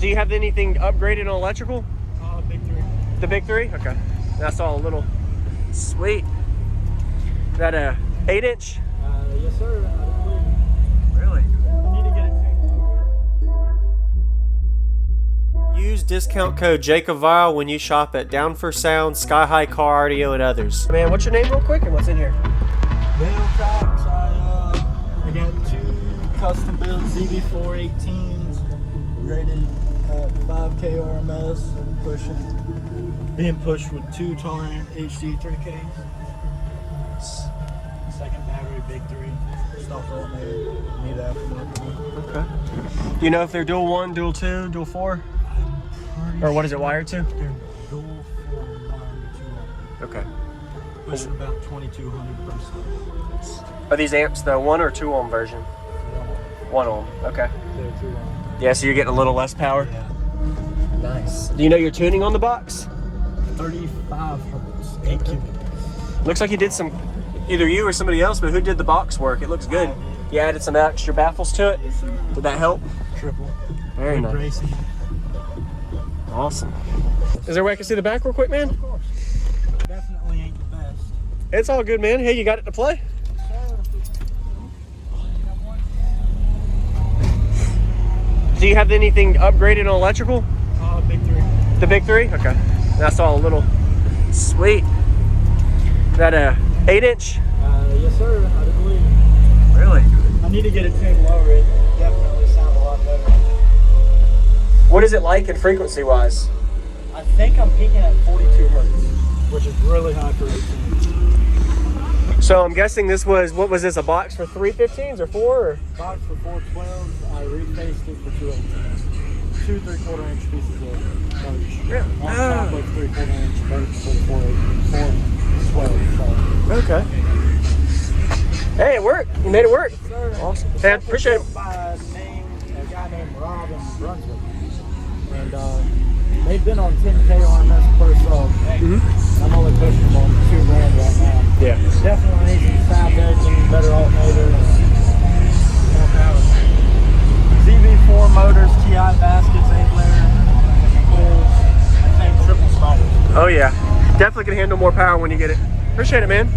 Do you have anything upgraded on electrical? Big 3. The big 3? Okay. That's all a little. Sweet. Is that a 8-inch? Yes, sir. I believe. Really? I need to get it tuned. Use discount code JACOBVILE when you shop at Down for Sound, Sky High Car Audio, and others. Man, what's your name real quick and what's in here? Mail tracks. I got 2 custom built ZB418s rated at 5K RMS, being pushed with 2 tolerant HD 3Ks. Second battery, big 3. Stock alternator. Need aftermarket. Okay. Do you know if they're dual 1, dual 2, dual 4? Or what is it wired to? They're dual 4 wired to 2. Okay. Pushing about 2200 per side. Are these amps the 1 or 2 ohm version? 1 ohm. Okay. They're 2 ohm. Yeah, so you're getting a little less power? Yeah. Nice. Do you know your tuning on the box? 35 hertz. 8 cubic. Looks like you did some, either you or somebody else, but who did the box work? It looks good. You added some extra baffles to it? Yes, sir. Did that help? Triple. Very nice. Racing. Awesome. Is there a way I can see the back real quick, man? Of course. Definitely ain't the best. It's all good, man. Hey, you got it to play? Do you have anything upgraded on electrical? Big 3. The big 3? Okay. That's all a little. Sweet. Is that a 8-inch? Yes, sir. I believe. Really? I need to get it tuned lower. It definitely sounds a lot better. What is it like in frequency-wise? I think I'm peaking at 42 hertz, which is really high for 18. So I'm guessing this was, what was this, a box for 315s or 4? Or? Box for 412s. I refaced it for 218s. 2 3/4 inch pieces of birch. Yeah. On top of 3/4 inch birch for 412. Okay. Hey, it worked. You made it work. Yes, sir. Awesome. Hey, I appreciate it. By a guy named Rob in Brunswick. And they've been on 10K RMS per sub. I'm only pushing them on $2 grand right now. Yeah. Definitely need some sound edging, better alternator, and more power. ZB4 motors, TI baskets, 8-layer, pulls, I think triple spiders. Oh yeah. Definitely can handle more power when you get it. Appreciate it, man.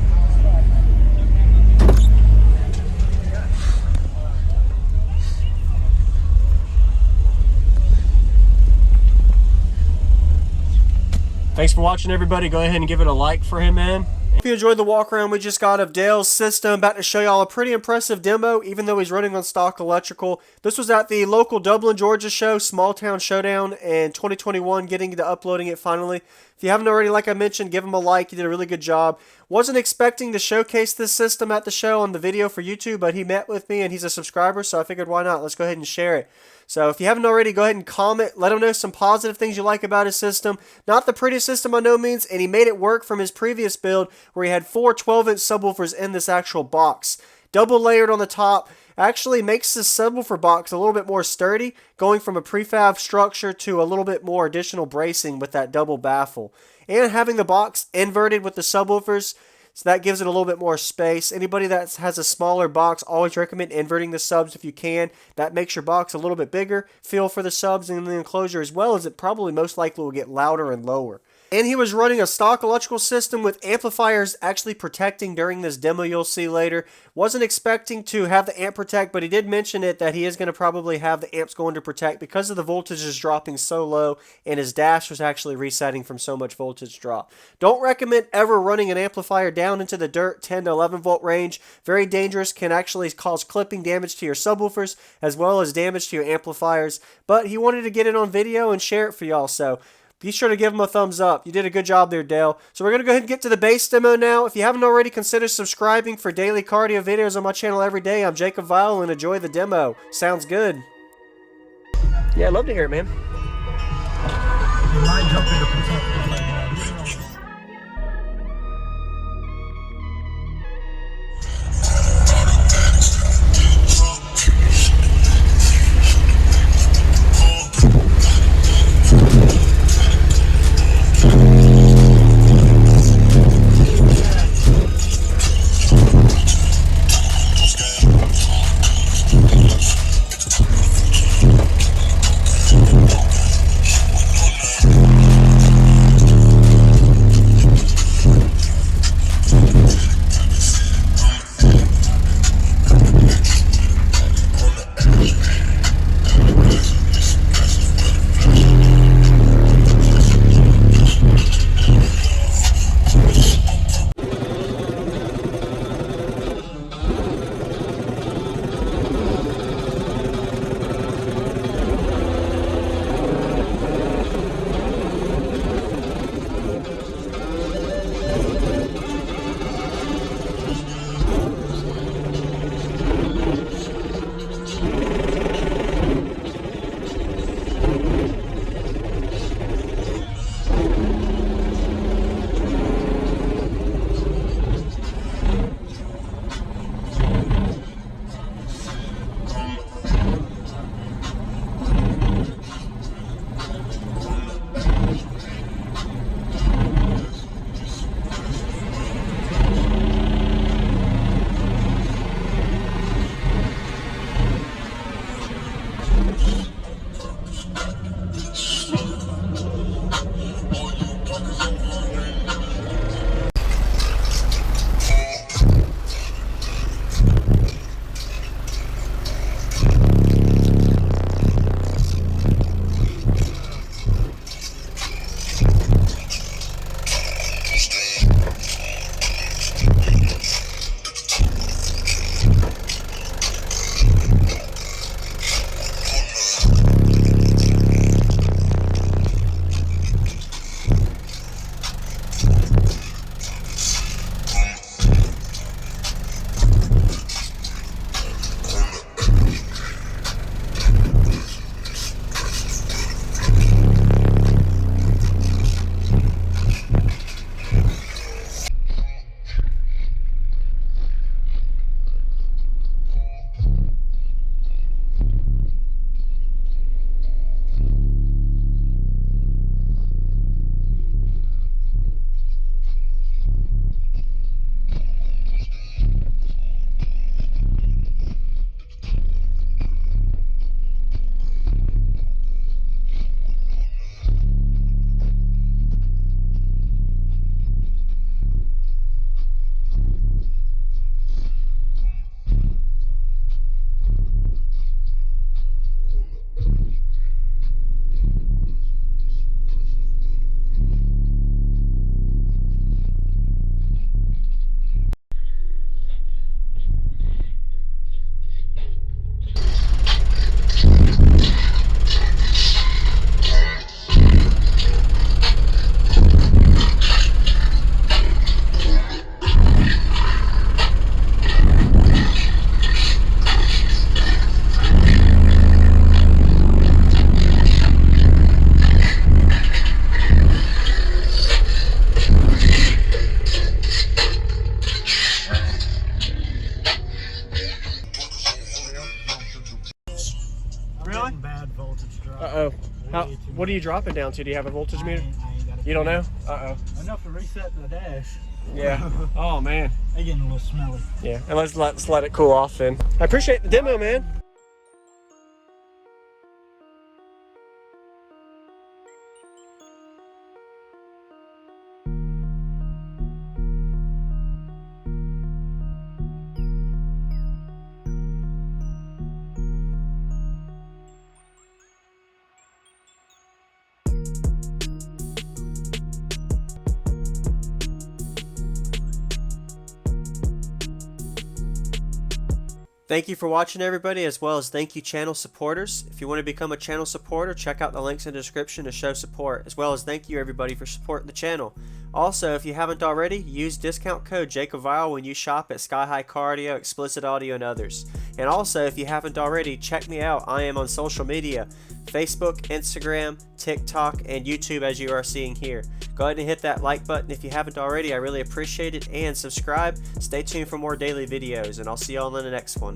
Thanks for watching, everybody. Go ahead and give it a like for him, man. If you enjoyed the walk around we just got of Dale's system, about to show y'all a pretty impressive demo, even though he's running on stock electrical. This was at the local Dublin, Georgia show, Small Town Showdown, in 2021, getting to uploading it finally. If you haven't already, like I mentioned, give him a like. He did a really good job. Wasn't expecting to showcase this system at the show on the video for YouTube, but he met with me and he's a subscriber, so I figured why not? Let's go ahead and share it. So if you haven't already, go ahead and comment. Let him know some positive things you like about his system. Not the prettiest system by no means, and he made it work from his previous build where he had 4 12-inch subwoofers in this actual box. Double layered on the top. Actually makes this subwoofer box a little bit more sturdy, going from a prefab structure to a little bit more additional bracing with that double baffle. And having the box inverted with the subwoofers, so that gives it a little bit more space. Anybody that has a smaller box, always recommend inverting the subs if you can. That makes your box a little bit bigger. Feel for the subs in the enclosure, as well as it probably most likely will get louder and lower. And he was running a stock electrical system with amplifiers actually protecting during this demo you'll see later. Wasn't expecting to have the amp protect, but he did mention it that he is going to probably have the amps going to protect because of the voltage is dropping so low and his dash was actually resetting from so much voltage drop. Don't recommend ever running an amplifier down into the dirt 10 to 11 volt range. Very dangerous, can actually cause clipping damage to your subwoofers as well as damage to your amplifiers. But he wanted to get it on video and share it for y'all, so be sure to give him a thumbs up. You did a good job there, Dale. So we're going to go ahead and get to the bass demo now. If you haven't already, consider subscribing for daily cardio videos on my channel every day. I'm Jacob Vile, and enjoy the demo. Sounds good. Yeah, I'd love to hear it, man. You might jump into protect. Uh-oh. How, Way too what are much. you dropping down to? Do you have a voltage meter? I ain't got a You don't know? clue. Uh-oh. Enough to reset the dash. Yeah. Oh, man. They getting a little smelly. Yeah, and let's let it cool off then. I appreciate the demo, man. Thank you for watching, everybody, as well as thank you channel supporters. If you want to become a channel supporter, check out the links in the description to show support, as well as thank you everybody for supporting the channel. Also, if you haven't already, use discount code JACOBVILE when you shop at Sky High Cardio, Explicit Audio, and others. And also, if you haven't already, check me out. I am on social media, Facebook, Instagram, TikTok, and YouTube, as you are seeing here. Go ahead and hit that like button if you haven't already. I really appreciate it. And subscribe. Stay tuned for more daily videos, and I'll see y'all in the next one.